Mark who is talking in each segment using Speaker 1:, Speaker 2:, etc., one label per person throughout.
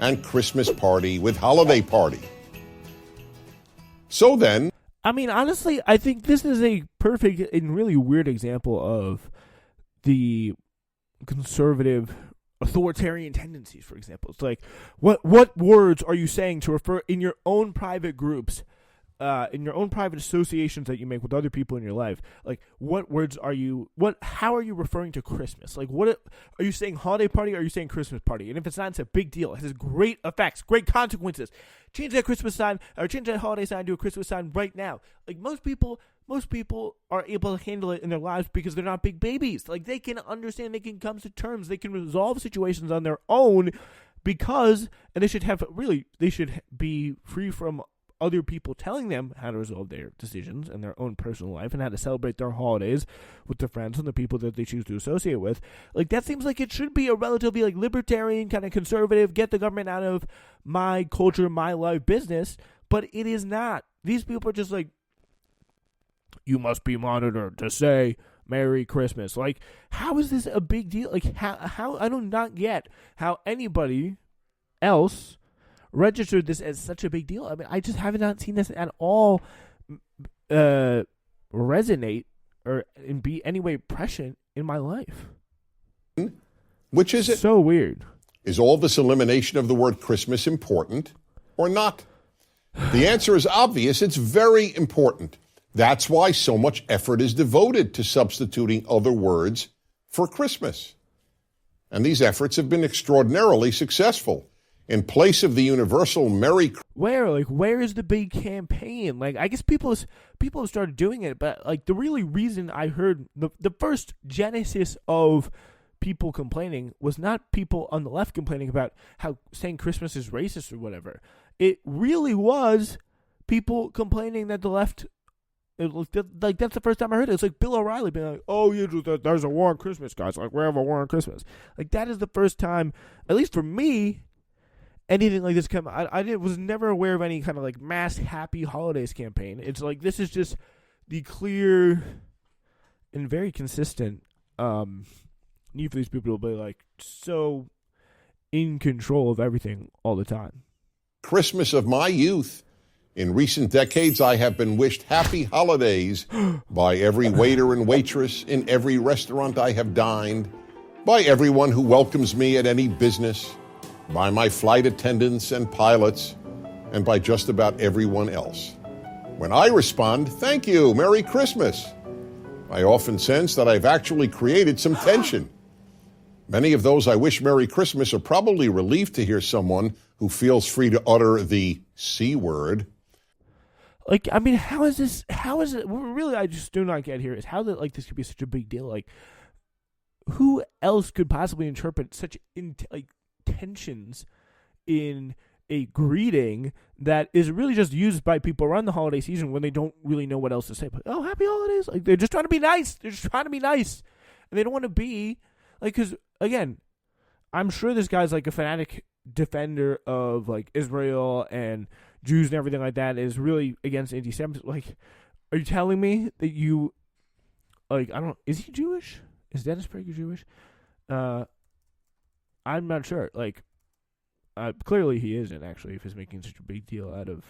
Speaker 1: and Christmas party with holiday party. So then,
Speaker 2: I mean, honestly, I think this is a perfect and really weird example of the conservative authoritarian tendencies, for example. It's like, what words are you saying to refer in your own private groups, in your own private associations that you make with other people in your life? Like, what words are you, how are you referring to Christmas? Like, what are you saying holiday party or are you saying Christmas party? And if it's not, it's a big deal. It has great effects, great consequences. Change that Christmas sign, or change that holiday sign to a Christmas sign right now. Like, most people are able to handle it in their lives because they're not big babies. Like, they can understand, they can come to terms, they can resolve situations on their own and they should be free from other people telling them how to resolve their decisions in their own personal life and how to celebrate their holidays with their friends and the people that they choose to associate with. Like, that seems like it should be a relatively, like, libertarian, kind of conservative, get the government out of my culture, my life business, but it is not. These people are just like, you must be monitored to say Merry Christmas. Like, how is this a big deal? Like, how I do not get how anybody else registered this as such a big deal. I mean, I just have not seen this at all resonate or be any way prescient in my life.
Speaker 1: which is it?
Speaker 2: So weird.
Speaker 1: Is all this elimination of the word Christmas important or not? The answer is obvious. It's very important. That's why so much effort is devoted to substituting other words for Christmas. And these efforts have been extraordinarily successful. In place of the universal Merry Christmas.
Speaker 2: Where is the big campaign? Like, I guess people have started doing it, but like the really reason I heard the first genesis of people complaining was not people on the left complaining about how saying Christmas is racist or whatever. It really was people complaining that the left, like, that's the first time I heard it. It's like Bill O'Reilly being like, oh, there's a war on Christmas, guys. Like, we have a war on Christmas. Like, that is the first time, at least for me, anything like this come. I was never aware of any kind of like mass happy holidays campaign. It's like, this is just the clear and very consistent need for these people to be like so in control of everything all the time.
Speaker 1: Christmas of my youth. In recent decades, I have been wished happy holidays by every waiter and waitress in every restaurant I have dined, by everyone who welcomes me at any business, by my flight attendants and pilots, and by just about everyone else. When I respond, thank you, Merry Christmas, I often sense that I've actually created some tension. Many of those I wish Merry Christmas are probably relieved to hear someone who feels free to utter the C word.
Speaker 2: Like, I mean, how is it, really, I just do not get here, is how that, like, this could be such a big deal. Like, who else could possibly interpret such, tensions in a greeting that is really just used by people around the holiday season when they don't really know what else to say. But, oh, happy holidays. Like, they're just trying to be nice. And they don't want to be, like, because, again, I'm sure this guy's, like, a fanatic defender of, like, Israel and Jews and everything like that, is really against anti-Semitism. Like, are you telling me that you, like, is he Jewish? Is Dennis Prager Jewish? I'm not sure. Like, clearly he isn't, actually, if he's making such a big deal out of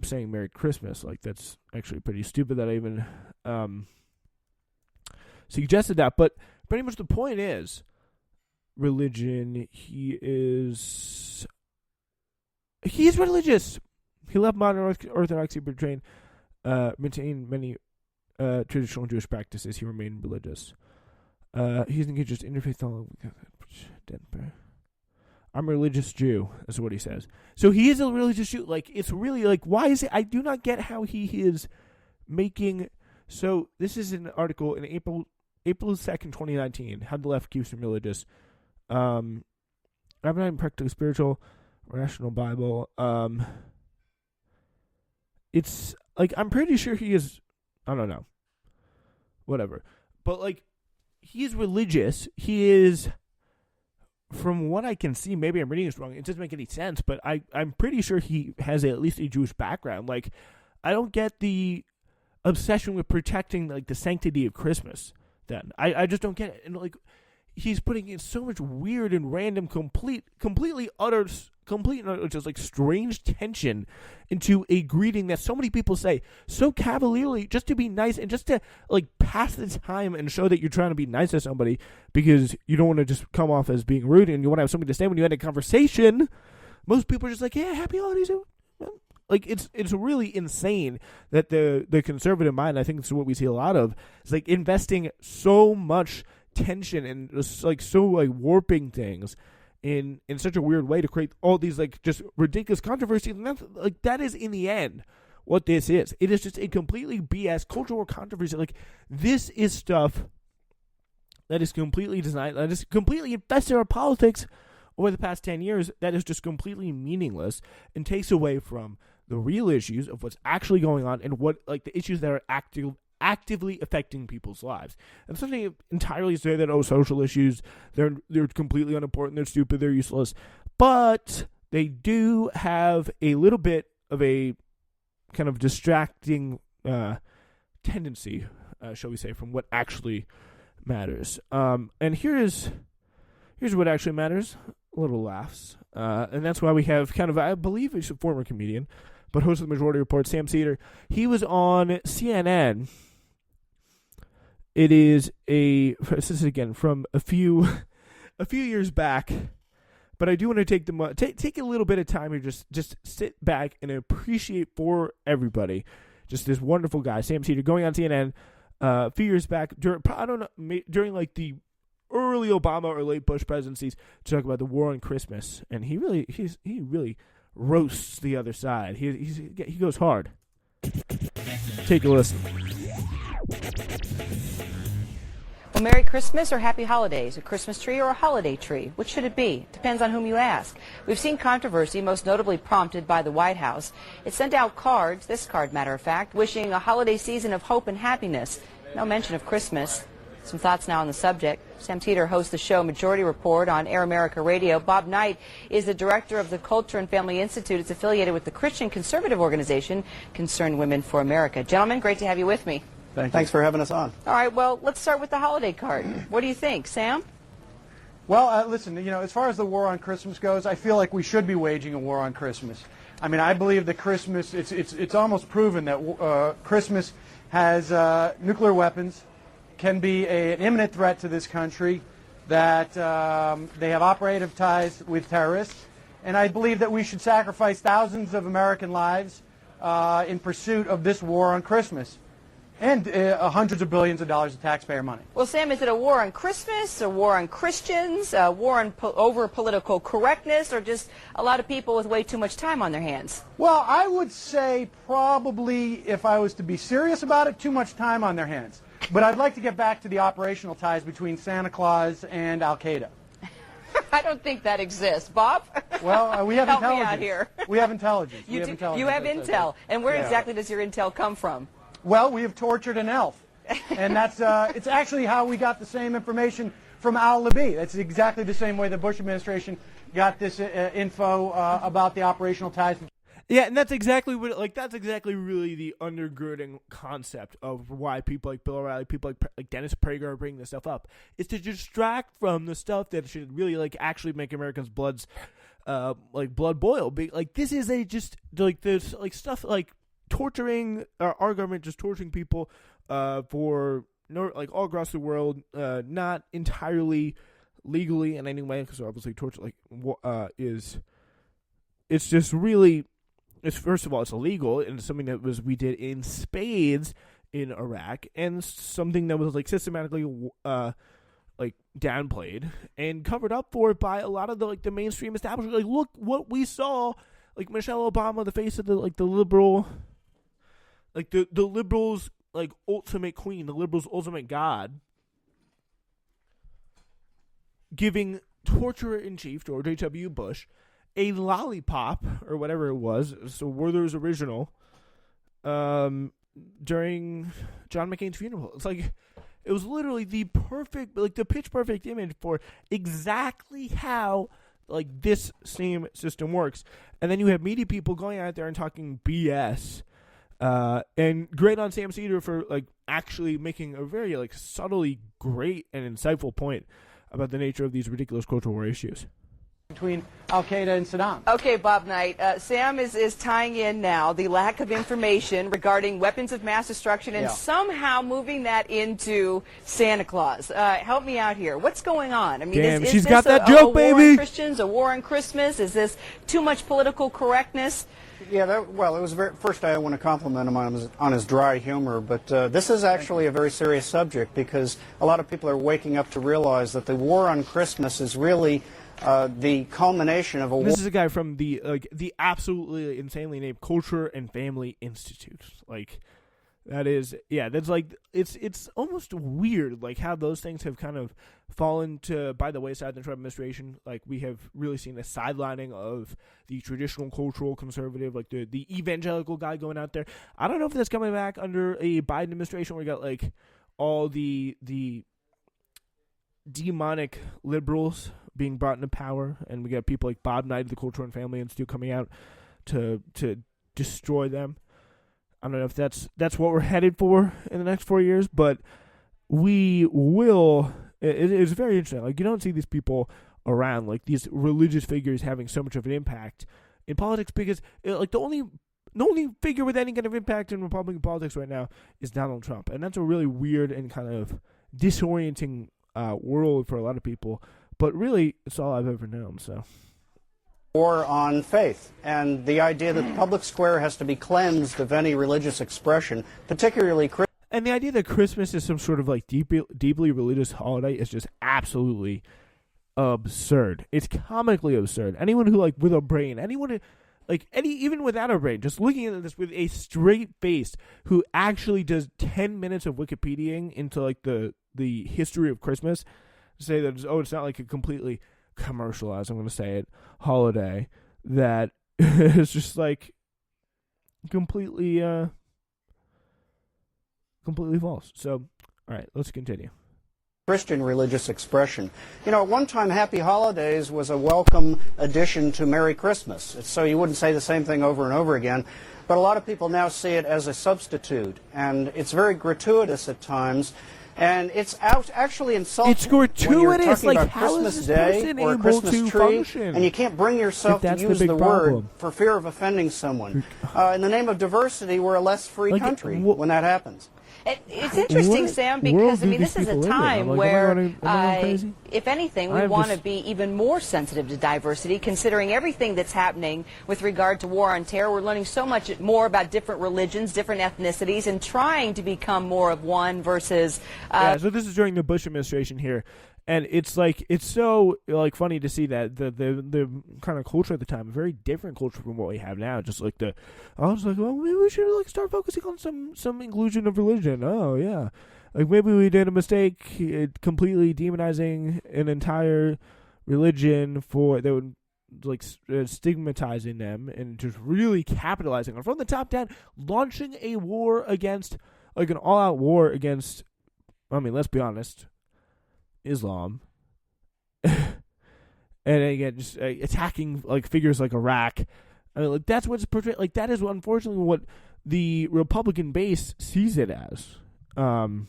Speaker 2: saying Merry Christmas. Like, that's actually pretty stupid that I even suggested that. But pretty much the point is, religion, he's religious. He left modern orthodoxy, but maintain many traditional Jewish practices. He remained religious. He's engaged in interfaith. I'm a religious Jew, is what he says. So he is a religious Jew. Like, it's really, like, why is it? I do not get how he is making. So this is an article in April 2nd, 2019. How the left keeps him religious. I'm not practically spiritual. Rational Bible. It's like, I'm pretty sure he is. I don't know. Whatever. But, like, he is religious. He is, from what I can see, maybe I'm reading this wrong. It doesn't make any sense, but I'm pretty sure he has at least a Jewish background. Like, I don't get the obsession with protecting, like, the sanctity of Christmas then. I just don't get it. And, like, he's putting in so much weird and random, completely utter, just like strange tension into a greeting that so many people say so cavalierly just to be nice and just to like pass the time and show that you're trying to be nice to somebody because you don't want to just come off as being rude and you want to have something to say when you end a conversation. Most people are just like, yeah, happy holidays. Like it's really insane that the conservative mind, I think it's what we see a lot of, is like investing so much tension and just like so like warping things in such a weird way to create all these like just ridiculous controversies. And that's like that is in the end what this is. It is just a completely BS cultural controversy. Like this is stuff that is completely designed, that is completely infested our politics over the past 10 years, that is just completely meaningless and takes away from the real issues of what's actually going on and what like the issues that are actively affecting people's lives. And something entirely say that social issues they're completely unimportant, they're stupid, they're useless, but they do have a little bit of a kind of distracting tendency, shall we say, from what actually matters. And here's what actually matters. Little laughs. And that's why we have kind of, I believe he's a former comedian, but host of the Majority Report, Sam Seder. He was on CNN. This is again from a few years back, but I do want to take a little bit of time here, just sit back and appreciate for everybody, just this wonderful guy, Sam Seder, going on CNN a few years back during like the early Obama or late Bush presidencies to talk about the war on Christmas, and he really roasts the other side. He goes hard. Take a listen.
Speaker 3: Well, Merry Christmas or Happy Holidays, a Christmas tree or a holiday tree? Which should it be? Depends on whom you ask. We've seen controversy, most notably prompted by the White House. It sent out cards, this card matter of fact, wishing a holiday season of hope and happiness. No mention of Christmas. Some thoughts now on the subject. Sam Seder hosts the show Majority Report on Air America Radio. Bob Knight is the director of the Culture and Family Institute. It's affiliated with the Christian conservative organization Concerned Women for America. Gentlemen, great to have you with me.
Speaker 4: Thanks for having us on.
Speaker 3: All right, well, let's start with the holiday card. What do you think, Sam?
Speaker 4: Well, listen, as far as the war on Christmas goes, I feel like we should be waging a war on Christmas. I mean, I believe that Christmas, it's almost proven that Christmas has nuclear weapons, can be an imminent threat to this country, that they have operative ties with terrorists, and I believe that we should sacrifice thousands of American lives in pursuit of this war on Christmas, and hundreds of billions of dollars of taxpayer money.
Speaker 3: Well, Sam, is it a war on Christmas, a war on Christians, a war on over political correctness, or just a lot of people with way too much time on their hands?
Speaker 4: Well, I would say probably, if I was to be serious about it, too much time on their hands. But I'd like to get back to the operational ties between Santa Claus and Al-Qaeda.
Speaker 3: I don't think that exists. Bob?
Speaker 4: Well, we have
Speaker 3: Help
Speaker 4: intelligence.
Speaker 3: Me out here.
Speaker 4: We have intelligence.
Speaker 3: You have intel. And where exactly does your intel come from?
Speaker 4: Well, we have tortured an elf. And that's it's actually how we got the same information from al-Libi. That's exactly the same way the Bush administration got this info about the operational ties.
Speaker 2: Yeah, and that's exactly really the undergirding concept of why people like Bill O'Reilly, people like Dennis Prager are bringing this stuff up, is to distract from the stuff that should really like actually make Americans' blood boil. Like this is there's like stuff like torturing our government, just torturing people for like all across the world, not entirely legally in any way, because obviously torture it's just really. First of all, it's illegal, and it's something that we did in spades in Iraq, and something that was like systematically like downplayed and covered up for by a lot of the mainstream establishment. Like, look what we saw, like Michelle Obama, the face of the liberal, like the liberals' like ultimate queen, the liberals' ultimate god, giving torturer in chief George H.W. Bush a lollipop or whatever it was, so Werther's original, during John McCain's funeral. It's like it was literally the perfect, like the pitch perfect image for exactly how like this same system works. And then you have media people going out there and talking BS. And great on Sam Seder for like actually making a very like subtly great and insightful point about the nature of these ridiculous cultural war issues.
Speaker 4: Between Al-Qaeda and Saddam.
Speaker 3: Okay, Bob Knight. Sam is tying in now the lack of information regarding weapons of mass destruction and somehow moving that into Santa Claus. Help me out here. What's going on? I mean,
Speaker 2: Damn,
Speaker 3: is
Speaker 2: she's
Speaker 3: this
Speaker 2: got that
Speaker 3: a
Speaker 2: joke,
Speaker 3: war
Speaker 2: baby.
Speaker 3: on Christians, a war on Christmas? Is this too much political correctness?
Speaker 5: Yeah, well, it was first I want to compliment him on his dry humor, but this is actually a very serious subject because a lot of people are waking up to realize that the war on Christmas is really the culmination of a war.
Speaker 2: This is a guy from the absolutely insanely named Culture and Family Institute. Like, that is, that's like, it's almost weird, like, how those things have kind of fallen by the wayside in the Trump administration. Like, we have really seen a sidelining of the traditional cultural conservative, like the evangelical guy going out there. I don't know if that's coming back under a Biden administration where we got, like, all the demonic liberals being brought into power, and we got people like Bob Knight of the Culture and Family Institute coming out to destroy them. I don't know if that's what we're headed for in the next 4 years, but we will. It's very interesting. Like, you don't see these people around, like these religious figures having so much of an impact in politics, because like the only figure with any kind of impact in Republican politics right now is Donald Trump, and that's a really weird and kind of disorienting world for a lot of people. But really, it's all I've ever known. So,
Speaker 5: war on faith, and the idea that the public square has to be cleansed of any religious expression, particularly
Speaker 2: and the idea that Christmas is some sort of like deeply religious holiday is just absolutely absurd. It's comically absurd. Anyone who, like, with a brain, even without a brain, just looking at this with a straight face, who actually does 10 minutes of Wikipediaing into like the history of Christmas, say that it's not like a completely commercialized, I'm going to say it, holiday that is just like completely false. So, all right, let's continue.
Speaker 5: Christian religious expression. You know, at one time, Happy Holidays was a welcome addition to Merry Christmas. So you wouldn't say the same thing over and over again. But a lot of people now see it as a substitute, and it's very gratuitous at times. And it's actually insulting.
Speaker 2: It's gratuitous.
Speaker 5: When you're talking
Speaker 2: like,
Speaker 5: about
Speaker 2: how
Speaker 5: Christmas
Speaker 2: is this person
Speaker 5: Day or a
Speaker 2: able
Speaker 5: Christmas
Speaker 2: to
Speaker 5: tree,
Speaker 2: function?
Speaker 5: and you can't bring yourself to use the word for fear of offending someone. In the name of diversity, we're a less free country when that happens.
Speaker 3: It's interesting, Sam, because, I mean, this is a time where, if anything, we want to be even more sensitive to diversity, considering everything that's happening with regard to war on terror. We're learning so much more about different religions, different ethnicities, and trying to become more of one versus...
Speaker 2: so this is during the Bush administration here. And it's like, it's so like funny to see that the kind of culture at the time, a very different culture from what we have now. Just like I was like, well, maybe we should like start focusing on some inclusion of religion. Oh yeah, like maybe we did a mistake completely demonizing an entire religion that would like stigmatizing them and just really capitalizing on from the top down, launching a war against like an all-out war against. I mean, let's be honest. Islam, and again, just attacking like figures like Iraq. I mean, like that's what's portrayed. Like that is unfortunately what the Republican base sees it as, and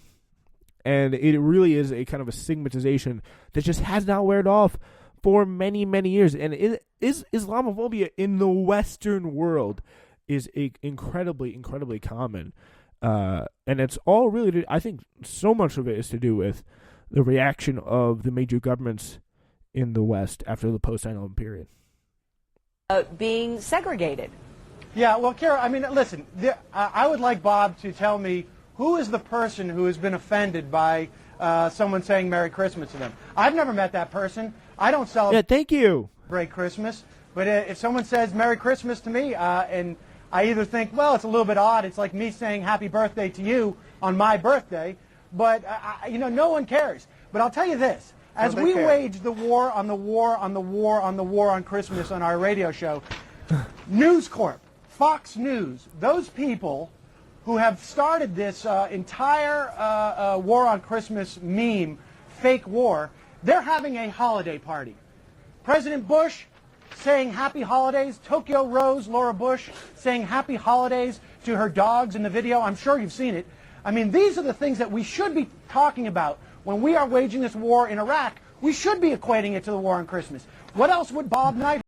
Speaker 2: it really is a kind of a stigmatization that just has not weared off for many years. And it is Islamophobia in the Western world is incredibly common, and it's all really. I think so much of it is to do with the reaction of the major governments in the West after the post-9/11 period.
Speaker 3: Being segregated.
Speaker 4: Yeah, well, Kara, I mean, listen, I would like Bob to tell me who is the person who has been offended by someone saying Merry Christmas to them. I've never met that person. I don't celebrate
Speaker 2: thank you.
Speaker 4: Christmas, but if someone says Merry Christmas to me, and I either think, well, it's a little bit odd, it's like me saying Happy Birthday to you on my birthday, but, you know, no one cares. But I'll tell you this. As we wage the war on the war on the war on the war on Christmas on our radio show, News Corp, Fox News, those people who have started this entire war on Christmas meme, fake war, they're having a holiday party. President Bush saying Happy Holidays, Tokyo Rose, Laura Bush, saying Happy Holidays to her dogs in the video. I'm sure you've seen it. I mean, these are the things that we should be talking about when we are waging this war in Iraq, We should be equating it to the war on Christmas. What else would Bob Knight